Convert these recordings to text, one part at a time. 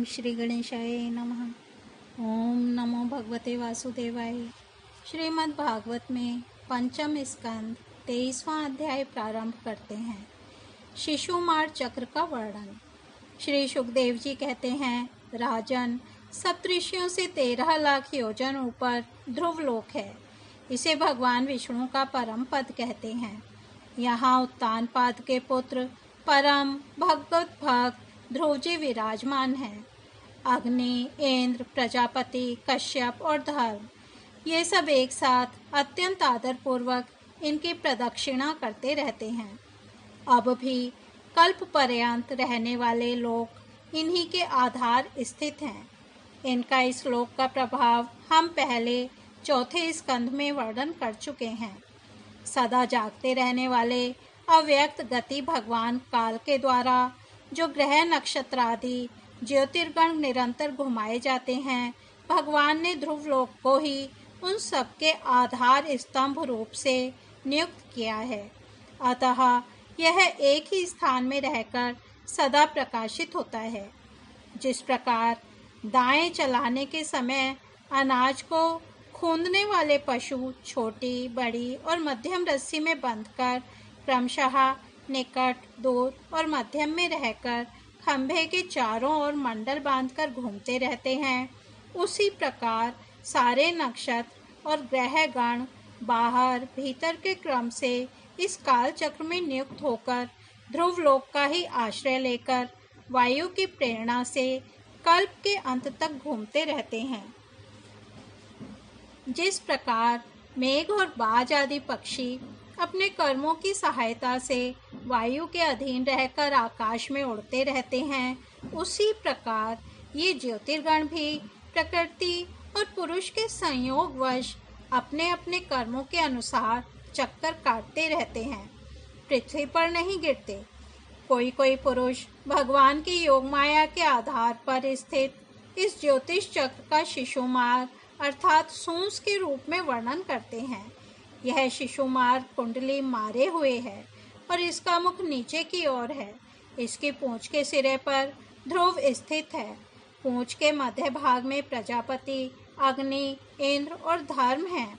श्री गणेशाय नमः। ओम नमो भगवते वासुदेवाय। श्रीमद् भागवत में पंचम स्कंद 23वां अध्याय प्रारंभ करते हैं। शिशुमार चक्र का वर्णन। श्री सुखदेव जी कहते हैं, राजन, सप्तऋषियों से 13 लाख योजन ऊपर ध्रुवलोक है। इसे भगवान विष्णु का परम पद कहते हैं। यहाँ उत्तानपाद के पुत्र परम भगवत भक्त ध्रुव जी विराजमान हैं। अग्नि, इंद्र, प्रजापति, कश्यप और धर्म, ये सब एक साथ अत्यंत आदरपूर्वक इनकी प्रदक्षिणा करते रहते हैं। अब भी कल्प पर्यंत रहने वाले लोग इन्हीं के आधार स्थित हैं। इनका इस लोक का प्रभाव हम पहले चौथे स्कंध में वर्णन कर चुके हैं। सदा जागते रहने वाले अव्यक्त गति भगवान काल के द्वारा जो ग्रह नक्षत्र आदि ज्योतिर्गण निरंतर घुमाए जाते हैं, भगवान ने ध्रुवलोक को ही उन सबके आधार स्तंभ रूप से नियुक्त किया है। अतः यह एक ही स्थान में रहकर सदा प्रकाशित होता है। जिस प्रकार दाएं चलाने के समय अनाज को खूंदने वाले पशु छोटी, बड़ी और मध्यम रस्सी में बंधकर क्रमशः निकट, दूर और मध्यम में रहकर खंभे के चारों ओर मंडल बांधकर घूमते रहते हैं, उसी प्रकार सारे नक्षत्र और ग्रहगण बाहर भीतर के क्रम से इस काल चक्र में नियुक्त होकर ध्रुवलोक का ही आश्रय लेकर वायु की प्रेरणा से कल्प के अंत तक घूमते रहते हैं। जिस प्रकार मेघ और बाज आदि पक्षी अपने कर्मों की सहायता से वायु के अधीन रहकर आकाश में उड़ते रहते हैं, उसी प्रकार ये ज्योतिर्गण भी प्रकृति और पुरुष के संयोगवश अपने अपने कर्मों के अनुसार चक्कर काटते रहते हैं, पृथ्वी पर नहीं गिरते। कोई कोई पुरुष भगवान की योग माया के आधार पर स्थित इस ज्योतिष चक्र का शिशुमार अर्थात सूंस के रूप में वर्णन करते हैं। यह शिशुमार कुंडली मारे हुए है और इसका मुख नीचे की ओर है। इसकी पूंछ के सिरे पर ध्रुव स्थित है। पूंछ के मध्य भाग में प्रजापति, अग्नि, इंद्र और धर्म हैं।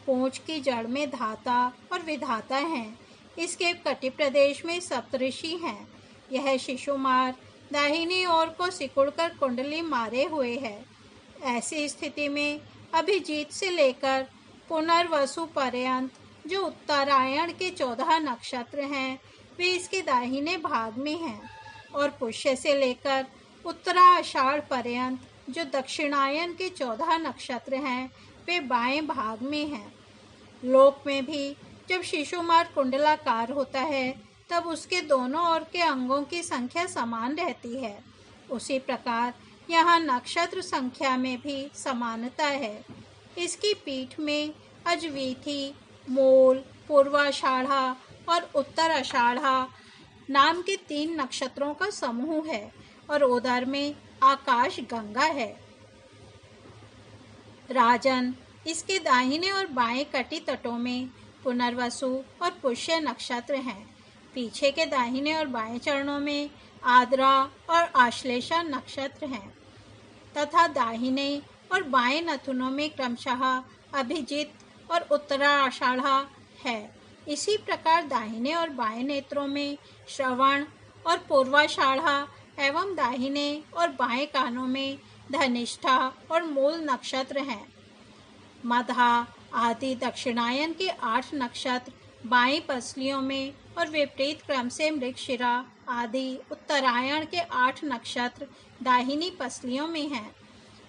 पूंछ की जड़ में धाता और विधाता हैं। इसके कटि प्रदेश में सप्तऋषि हैं। यह शिशुमार दाहिनी ओर को सिकुड़कर कुंडली मारे हुए है। ऐसी स्थिति में अभिजीत से लेकर पुनर्वसु पर्यंत जो उत्तरायण के 14 नक्षत्र हैं, वे इसके दाहिने भाग में हैं, और पुष्य से लेकर उत्तराषाढ़ पर्यंत जो दक्षिणायन के 14 नक्षत्र हैं, वे बाएं भाग में हैं। लोक में भी जब शिशुमार कुंडलाकार होता है, तब उसके दोनों ओर के अंगों की संख्या समान रहती है। उसी प्रकार यहाँ नक्षत्र संख्या में भी समानता है। इसकी पीठ में अजवीथी, मूल, पूर्वाषाढ़ा और उत्तराषाढ़ा नाम के 3 नक्षत्रों का समूह है, और उदर में आकाश गंगा है। राजन, इसके दाहिने और बाएं कटि तटों में पुनर्वसु और पुष्य नक्षत्र हैं। पीछे के दाहिने और बाएं चरणों में आद्रा और आश्लेषा नक्षत्र हैं, तथा दाहिने और बाएं नथुनों में क्रमशः अभिजित और उत्तराषाढ़ा है। इसी प्रकार दाहिने और बाएं नेत्रों में श्रवण और पूर्वाषाढ़ा एवं दाहिने और बाएं कानों में धनिष्ठा और मूल नक्षत्र हैं। मधा आदि दक्षिणायन के 8 नक्षत्र बाएं पसलियों में और विपरीत क्रम से मृगशिरा आदि उत्तरायण के 8 नक्षत्र दाहिनी पसलियों में हैं।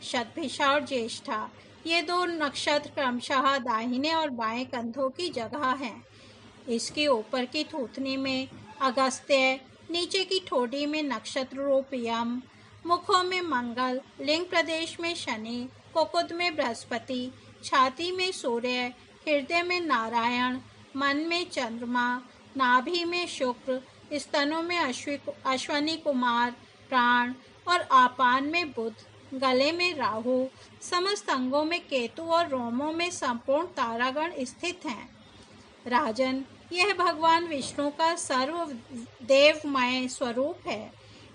शतभिषा और ज्येष्ठा ये 2 नक्षत्र क्रमशः दाहिने और बाएं कंधों की जगह हैं। इसकी ऊपर की थूथनी में अगस्त्य, नीचे की ठोड़ी में नक्षत्र रूप यम, मुखों में मंगल, लिंग प्रदेश में शनि, कुकुद में बृहस्पति, छाती में सूर्य, हृदय में नारायण, मन में चंद्रमा, नाभि में शुक्र, स्तनों में अश्वनी कुमार प्राण और आपान में बुध, गले में राहु, समस्त अंगों में केतु और रोमों में संपूर्ण तारागण स्थित हैं। राजन, यह भगवान विष्णु का सर्व देवमय स्वरूप है।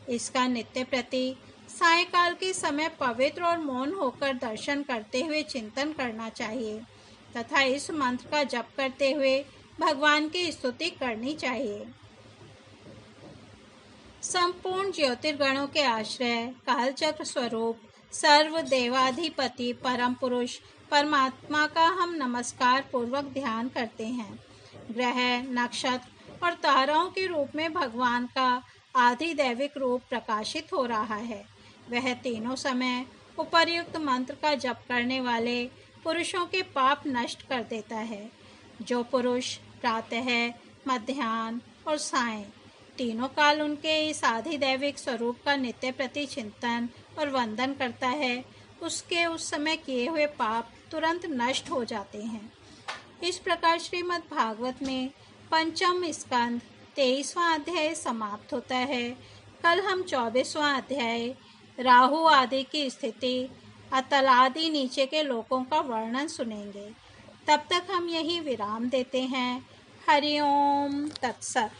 इसका नित्य प्रति सायंकाल के समय पवित्र और मौन होकर दर्शन करते हुए चिंतन करना चाहिए तथा इस मंत्र का जप करते हुए भगवान की स्तुति करनी चाहिए। संपूर्ण ज्योतिर्गणों के आश्रय, कालचक्र स्वरूप, सर्व देवाधिपति परम पुरुष परमात्मा का हम नमस्कार पूर्वक ध्यान करते हैं। ग्रह, नक्षत्र और ताराओं के रूप में भगवान का आधिदैविक रूप प्रकाशित हो रहा है। वह तीनों समय उपर्युक्त मंत्र का जप करने वाले पुरुषों के पाप नष्ट कर देता है। जो पुरुष प्रातः, मध्याह्न और सायं तीनों काल उनके इस आधिदैविक स्वरूप का नित्य प्रति चिंतन और वंदन करता है, उसके उस समय किए हुए पाप तुरंत नष्ट हो जाते हैं। इस प्रकार श्रीमद् भागवत में पंचम स्कंद 23वां अध्याय समाप्त होता है। कल हम 24वां अध्याय राहु आदि की स्थिति, अतल आदि नीचे के लोकों का वर्णन सुनेंगे। तब तक हम यही विराम देते हैं। हरि ओम तत्सत।